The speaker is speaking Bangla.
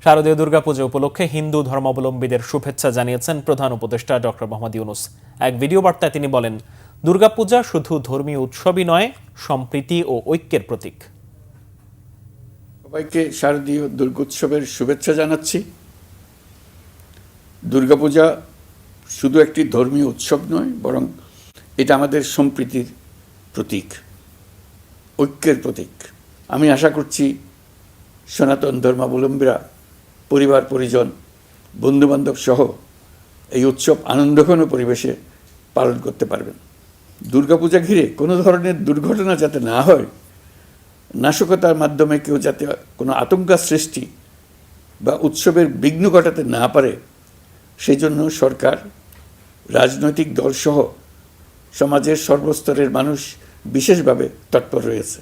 শারদীয় দুর্গাপূজা উপলক্ষে হিন্দু ধর্মাবলম্বীদের শুভেচ্ছা জানিয়েছেন প্রধান উপদেষ্টা ডক্টর মোহাম্মদ ইউনূস। এক ভিডিও বার্তায় তিনি বলেন, দুর্গাপূজা শুধু ধর্মীয় উৎসবই নয়, সম্প্রীতি ও ঐক্যের প্রতীক। সবাইকে শারদীয় দুর্গোৎসবের শুভেচ্ছা জানাচ্ছি। দুর্গাপূজা শুধু একটি ধর্মীয় উৎসব নয়, বরং এটা আমাদের সম্প্রীতির প্রতীক, ঐক্যের প্রতীক। আমি আশা করছি সনাতন ধর্মাবলম্বীরা পরিবার পরিজন, বন্ধুবান্ধব সহ এই উৎসব আনন্দঘন পরিবেশে পালন করতে পারবেন। দুর্গাপূজা ঘিরে কোনো ধরনের দুর্ঘটনা যাতে না হয়, নাশকতার মাধ্যমে কেউ যাতে কোনো আতঙ্ক সৃষ্টি বা উৎসবের বিঘ্ন ঘটাতে না পারে, সেই জন্য সরকার, রাজনৈতিক দলসহ সমাজের সর্বস্তরের মানুষ বিশেষভাবে তৎপর রয়েছে।